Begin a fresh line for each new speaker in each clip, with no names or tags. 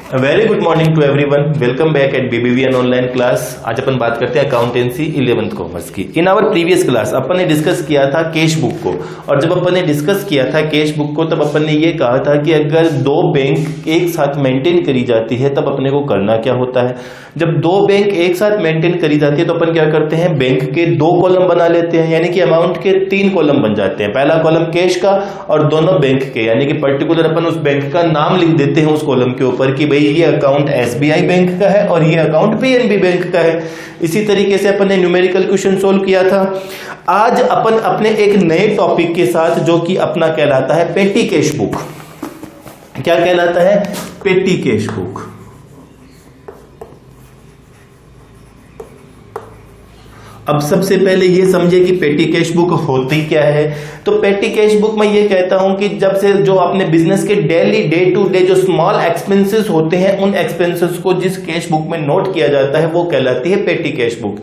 Very good morning to everyone, welcome back at BBVN online class. आज अपन बात करते हैं अकाउंटेंसी 11th कॉमर्स की। इन आवर प्रीवियस क्लास अपन ने डिस्कस किया था कैश बुक को, और जब अपन ने डिस्कस किया था कैश बुक को तब अपन ने ये कहा था कि अगर दो बैंक एक साथ मेंटेन करी जाती है तब अपने को करना क्या होता है। जब दो बैंक एक साथ मेंटेन करी जाती है तो अपन क्या करते हैं, बैंक के दो कॉलम बना लेते हैं, यानी कि अमाउंट के 3 कॉलम बन जाते हैं। पहला कॉलम कैश का और दोनों बैंक के, यानी कि पर्टिकुलर अपन उस बैंक का नाम लिख देते हैं उस कॉलम के ऊपर कि भाई ये अकाउंट SBI बैंक का है और ये अकाउंट PNB बैंक का है। इसी तरीके से अपन ने न्यूमेरिकल क्वेश्चन सोल्व किया था। आज अपन अपने एक नए टॉपिक के साथ, जो कि अपना कहलाता है पेटी कैश बुक। क्या कहलाता है? पेटी कैश बुक। अब सबसे पहले ये समझे कि पेटी कैश बुक होती क्या है। तो पेटी कैश बुक में ये कहता हूं कि जब से जो अपने बिजनेस के डेली डे टू डे जो स्मॉल एक्सपेंसेस होते हैं, उन एक्सपेंसेस को जिस कैश बुक में नोट किया जाता है वो कहलाती है पेटी कैश बुक।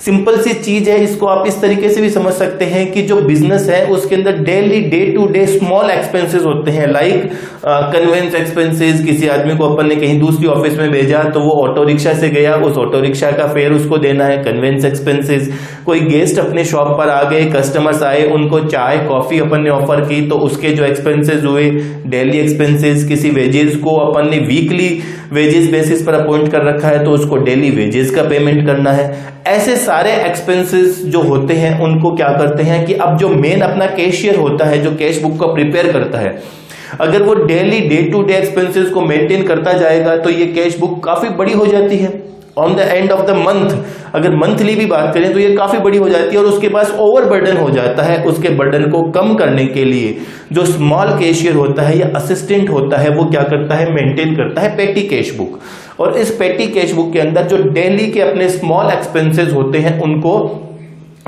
सिंपल सी चीज है, इसको आप इस तरीके से भी समझ सकते हैं कि जो बिजनेस है उसके अंदर daily day to day small expenses होते हैं, लाइक कन्वेंस एक्सपेंसेस। किसी आदमी को अपन ने कहीं दूसरी ऑफिस में भेजा तो वो ऑटो रिक्शा से गया, उस ऑटो रिक्शा का फेयर उसको देना है, कन्वेंस एक्सपेंसेस। कोई गेस्ट अपने शॉप पर आ गए, कस्टमर्स आए, उनको चाय कॉफी अपन ने ऑफर की तो उसके जो एक्सपेंसेस हुए, डेली एक्सपेंसेस। किसी वेजेस को अपन ने वीकली वेजेस बेसिस पर अपॉइंट कर रखा है तो उसको डेली वेजेस का पेमेंट करना है। ऐसे सारे एक्सपेंसेस जो होते हैं उनको क्या करते हैं कि अब जो मेन अपना कैशियर होता है, जो कैश बुक को प्रिपेयर करता है, अगर वो daily day to day expenses को मेंटेन करता जाएगा तो ये कैश बुक काफी बड़ी हो जाती है। On the end of the month, अगर मंथली भी बात करें तो ये काफी बड़ी हो जाती है और उसके पास ओवरबर्डन हो जाता है। उसके बर्डन को कम करने के लिए जो स्मॉल कैशियर होता है या असिस्टेंट होता है वो क्या करता है, मेंटेन करता है पेटी कैश बुक। और इस पेटी कैश बुक के अंदर जो डेली के अपने स्मॉल एक्सपेंसेस होते हैं उनको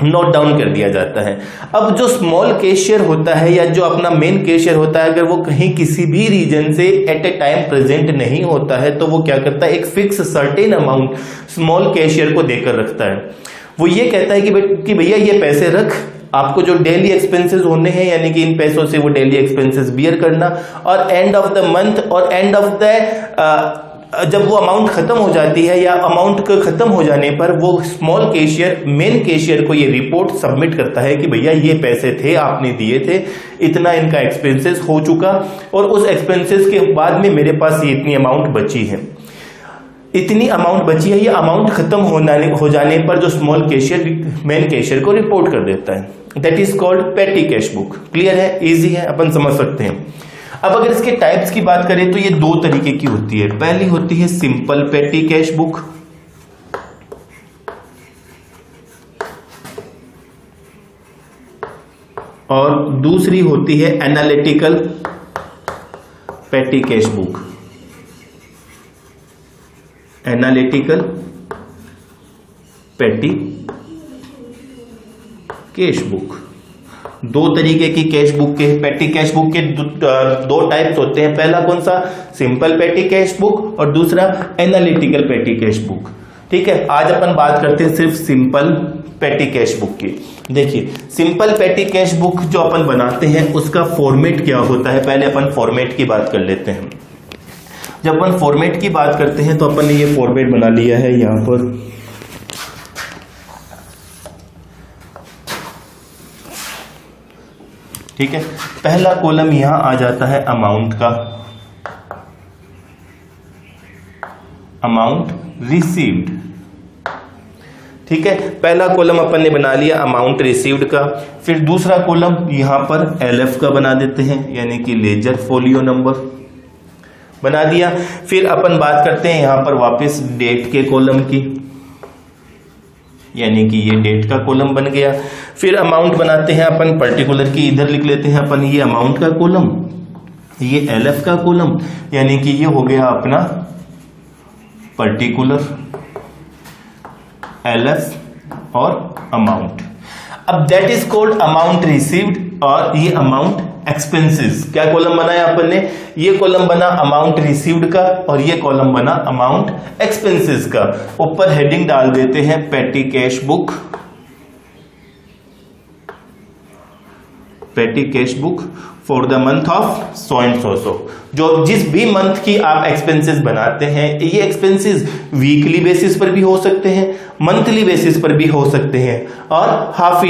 नोट डाउन कर दिया जाता है। अब जो स्मॉल कैशियर होता है या जो अपना मेन कैशियर होता है, अगर वो कहीं किसी भी रीजन से एट ए टाइम प्रेजेंट नहीं होता है तो वो क्या करता है, एक fix certain amount small cashier को देकर रखता है। वो ये कहता है कि भैया ये पैसे रख, आपको जो डेली एक्सपेंसेस होने हैं यानी कि इन पैसों से वो डेली एक्सपेंसेस बियर करना, और एंड ऑफ द मंथ और एंड ऑफ द जब वो अमाउंट खत्म हो जाती है या अमाउंट का खत्म हो जाने पर वो स्मॉल कैशियर मेन कैशियर को ये रिपोर्ट सबमिट करता है कि भैया ये पैसे थे, आपने दिए थे, इतना इनका एक्सपेंसेस हो चुका और उस एक्सपेंसेस के बाद में मेरे पास ये इतनी अमाउंट बची है, इतनी अमाउंट बची है। ये अमाउंट खत्म हो जाने पर जो स्मॉल कैशियर मेन कैशियर को रिपोर्ट कर देता है। दैट इज कॉल्ड पेटी कैश बुक। क्लियर है, इजी है, अपन समझ सकते हैं। अब अगर इसके टाइप्स की बात करें तो ये 2 तरीके की होती है। पहली होती है सिंपल पेटी कैश बुक, और दूसरी होती है analytical petty cash book. Analytical petty cash book, 2 तरीके की कैश बुक के पेटी कैश बुक के 2 टाइप्स होते हैं। पहला कौन सा? सिंपल पेटी कैश बुक, और दूसरा एनालिटिकल पेटी कैश बुक। ठीक है, आज अपन बात करते हैं सिर्फ सिंपल पेटी कैश बुक की। देखिए, सिंपल पेटी कैश बुक जो अपन बनाते हैं उसका फॉर्मेट क्या होता है, पहले अपन फॉर्मेट की बात कर लेते हैं। जब अपन फॉर्मेट की बात करते हैं तो अपन ने ये फॉर्मेट बना लिया है यहां पर। ठीक है, पहला कॉलम यहां आ जाता है अमाउंट का, अमाउंट रिसीव्ड। ठीक है, पहला कॉलम अपन ने बना लिया अमाउंट रिसीव्ड का। फिर दूसरा कॉलम यहां पर LF का बना देते हैं, यानी कि लेजर फोलियो नंबर बना दिया। फिर अपन बात करते हैं यहां पर वापस डेट के कॉलम की, यानी कि ये डेट का कॉलम बन गया। फिर अमाउंट बनाते हैं अपन पर्टिकुलर की, इधर लिख लेते हैं अपन ये अमाउंट का कॉलम, ये LF का कॉलम, यानी कि ये हो गया अपना पर्टिकुलर, LF और अमाउंट। अब that is called amount received, और ये अमाउंट एक्सपेंसेस। क्या कॉलम बनाया अपन ने? ये कॉलम बना अमाउंट रिसीव्ड का और ये कॉलम बना अमाउंट एक्सपेंसेस का। ऊपर हेडिंग डाल देते हैं पेटी कैश बुक, पेटी cash book, for the month of so and so. जो जिस भी मंथ की आप एक्सपेंसेस बनाते हैं, ये एक्सपेंसेस वीकली बेसिस पर भी हो सकते हैं, मंथली बेसिस पर भी हो सकते हैं और हाफ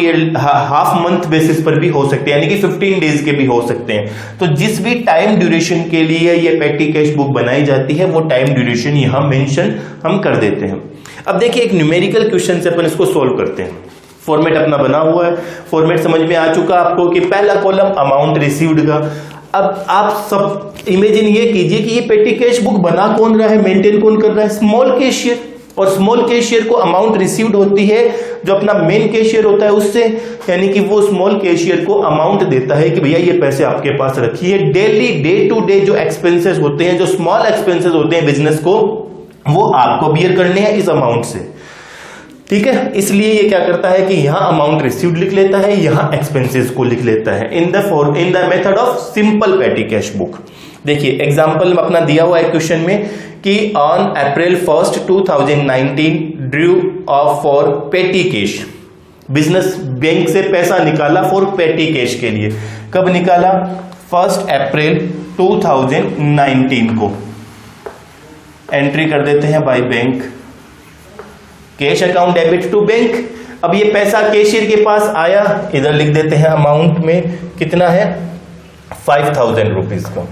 मंथ बेसिस पर भी हो सकते हैं, यानी कि 15 डेज के भी हो सकते हैं। तो जिस भी टाइम ड्यूरेशन के लिए ये पेटी कैश बुक बनाई जाती है वो टाइम ड्यूरेशन यहां मेंशन हम कर देते हैं। अब देखिए एक न्यूमेरिकल क्वेश्चन से अपन इसको सोल्व करते हैं। फॉर्मेट अपना बना हुआ है, फॉर्मेट समझ में आ चुका आपको कि पहला कॉलम अमाउंट रिसीव्ड का। अब आप सब इमेजिन ये कीजिए कि ये पेटी कैश बुक बना कौन रहा है, मेंटेन कौन कर रहा है, स्मॉल कैशियर। और स्मॉल कैशियर को अमाउंट रिसीव्ड होती है जो अपना मेन कैशियर होता है उससे, यानी कि वो स्मॉल कैशियर को अमाउंट देता है कि भैया ये पैसे आपके पास रखिए। डेली डे टू डे जो एक्सपेंसेस होते हैं, जो स्मॉल एक्सपेंसेस होते हैं बिजनेस को, वो आपको बियर करने हैं इस अमाउंट से। ठीक है, इसलिए ये क्या करता है कि यहां अमाउंट रिसीव्ड लिख लेता है, यहां एक्सपेंसेस को लिख लेता है in the method of simple petty cash book. देखिए एग्जांपल अपना दिया हुआ है क्वेश्चन में कि on April 1, 2019 Drew of for पेटी कैश। बिजनेस बैंक से पैसा निकाला फॉर पेटी कैश के लिए। कब निकाला? 1 अप्रैल 2019 को। एंट्री कर देते हैं by bank, cash account debit to bank. अब ये पैसा कैशियर के पास आया, इधर लिख देते हैं अमाउंट में कितना है, 5000 रुपीज का,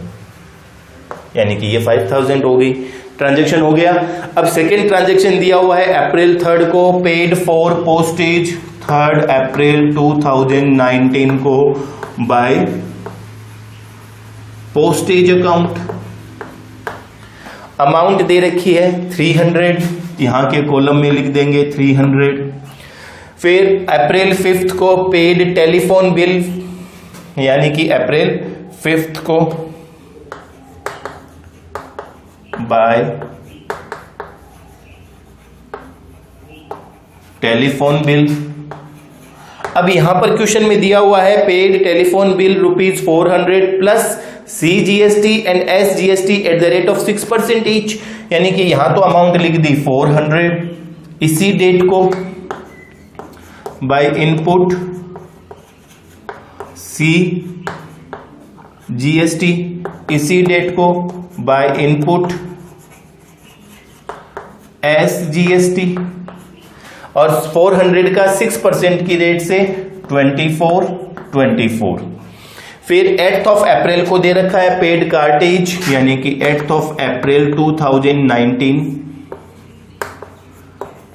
यानी कि ये 5000 हो गई, ट्रांजैक्शन हो गया। अब सेकेंड ट्रांजैक्शन दिया हुआ है अप्रैल 3 को, पेड फॉर पोस्टेज 3 अप्रैल 2019 को बाय पोस्टेज अकाउंट। अमाउंट दे रखी है 300, यहां के कॉलम में लिख देंगे 300। फिर अप्रैल 5 को पेड टेलीफोन बिल, यानी कि अप्रैल 5 को बाय टेलीफोन बिल। अब यहां पर क्वेश्चन में दिया हुआ है paid telephone bill ₹400 plus CGST and SGST at the rate of 6% each, यानी कि यहां तो अमाउंट लिख दी 400 इसी डेट को, बाय इनपुट CGST इसी डेट को, बाय इनपुट SGST, और 400 का 6% की रेट से 24। फिर 8 अप्रैल को दे रखा है पेड कार्टेज, यानी कि 8 अप्रैल 2019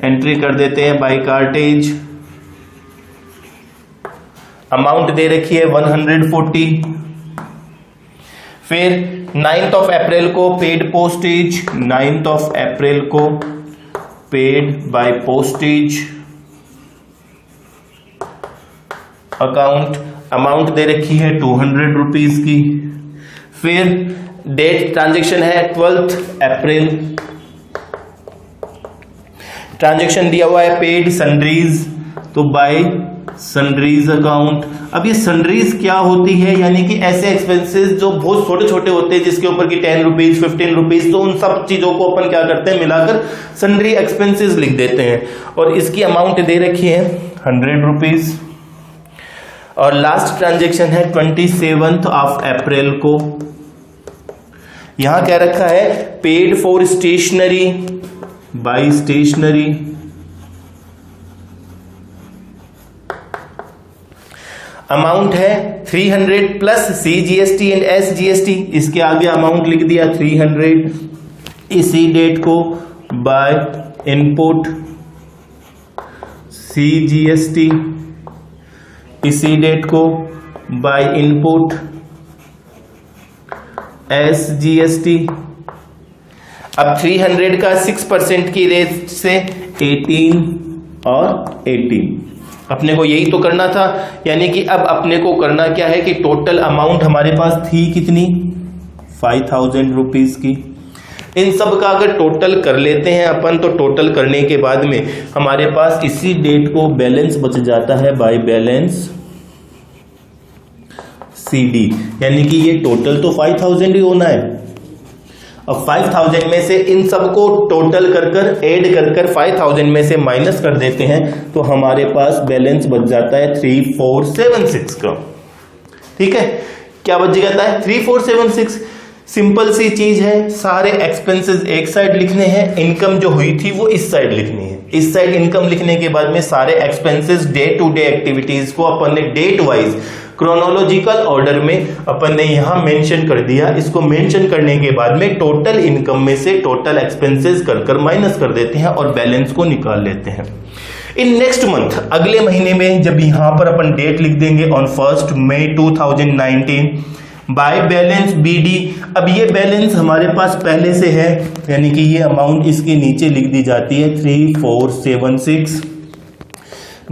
एंट्री कर देते हैं बाय कार्टेज। अमाउंट दे रखी है 140। फिर 9 अप्रैल को पेड पोस्टेज, 9 अप्रैल को paid by postage account. Amount दे रखी है 200 रुपीज की। फिर डेट ट्रांजैक्शन है 12 अप्रैल, ट्रांजैक्शन दिया हुआ है पेड सन्ड्रीज, तो बाय सन्ड्रीज अकाउंट। अब ये सन्ड्रीज क्या होती है, यानी कि ऐसे एक्सपेंसेस जो बहुत छोटे छोटे होते हैं जिसके ऊपर की 10 रुपीज 15 रुपीज, तो उन सब चीजों को अपन क्या करते हैं मिलाकर सन्ड्री एक्सपेंसेस लिख देते हैं। और इसकी अमाउंट दे रखी है 100 रुपीज। और लास्ट ट्रांजैक्शन है 27 अप्रैल को, यहां क्या रखा है paid for stationery by stationery. Amount है 300 प्लस CGST एंड SGST, इसके आगे अमाउंट लिख दिया 300 इसी डेट को, बाय इनपुट CGST इसी डेट को, बाय इनपुट SGST। अब 300 का 6% की रेट से 18 और 18, अपने को यही तो करना था। यानी कि अब अपने को करना क्या है कि टोटल अमाउंट हमारे पास थी कितनी, 5000 रुपीज की। इन सब का अगर टोटल कर लेते हैं अपन, तो टोटल करने के बाद में हमारे पास इसी डेट को बैलेंस बच जाता है बाय बैलेंस CD, यानी कि ये टोटल तो 5000 ही होना है। अब 5000 में से इन सबको टोटल कर ऐड कर 5000 में से माइनस कर देते हैं, तो हमारे पास बैलेंस बच जाता है 3476 का। ठीक है, क्या बच जाता है 3476। सिंपल सी चीज है, सारे एक्सपेंसेस एक साइड लिखने हैं, इनकम जो हुई थी वो इस साइड लिखनी है। इस साइड इनकम लिखने के बाद में सारे expenses day to day activities को अपन ने डेट वाइज क्रोनोलॉजिकल ऑर्डर में अपन ने यहां मेंशन कर दिया। इसको मेंशन करने के बाद में टोटल इनकम में से टोटल एक्सपेंसेस कर माइनस कर देते हैं और बैलेंस को निकाल लेते हैं। इन नेक्स्ट मंथ, अगले महीने में जब यहां पर अपन डेट लिख देंगे on 1 May 2019 by balance BD. अब ये बैलेंस हमारे पास पहले से है, यानी कि ये अमाउंट इसके नीचे लिख दी जाती है 3476।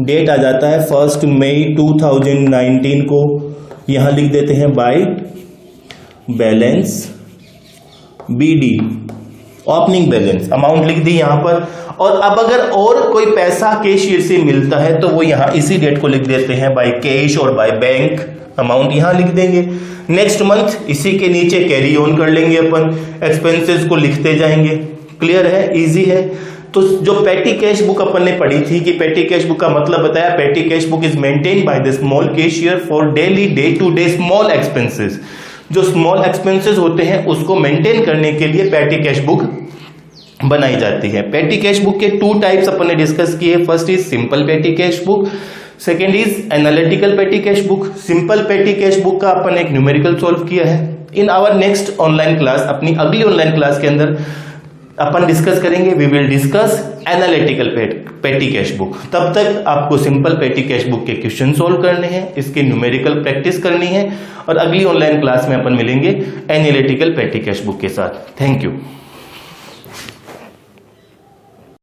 डेट आ जाता है 1 मई 2019 को, यहां लिख देते हैं by balance BD, opening balance amount लिख दी यहां पर। और अब अगर और कोई पैसा कैशियर से मिलता है तो वो यहां इसी डेट को लिख देते हैं बाय कैश और बाय बैंक, अमाउंट यहां लिख देंगे। नेक्स्ट मंथ इसी के नीचे कैरी ऑन कर लेंगे अपन, एक्सपेंसेस को लिखते जाएंगे। क्लियर है, इजी है। तो जो पेटी कैश बुक अपन ने पढ़ी थी कि पेटी कैश बुक का मतलब बताया, petty cash book is maintain by the small cashier for daily day to day small expenses. जो स्मॉल एक्सपेंसेस होते हैं उसको मेंटेन करने के लिए पेटी कैश बुक बनाई जाती है। पेटी कैश बुक के 2 टाइप्स अपन ने डिस्कस किए। First is simple petty cash book, second is analytical petty cash book. Simple petty cash book का अपन एक न्यूमेरिकल सॉल्व किया है। In our next online class, अपनी अगली ऑनलाइन क्लास के अंदर अपन डिस्कस करेंगे, we will discuss analytical petty cash book. तब तक आपको सिंपल पेटी कैश बुक के क्वेश्चन सोल्व करने हैं, इसके न्यूमेरिकल प्रैक्टिस करनी है और अगली ऑनलाइन क्लास में अपन मिलेंगे एनालिटिकल पेटी कैश बुक के साथ। Thank you.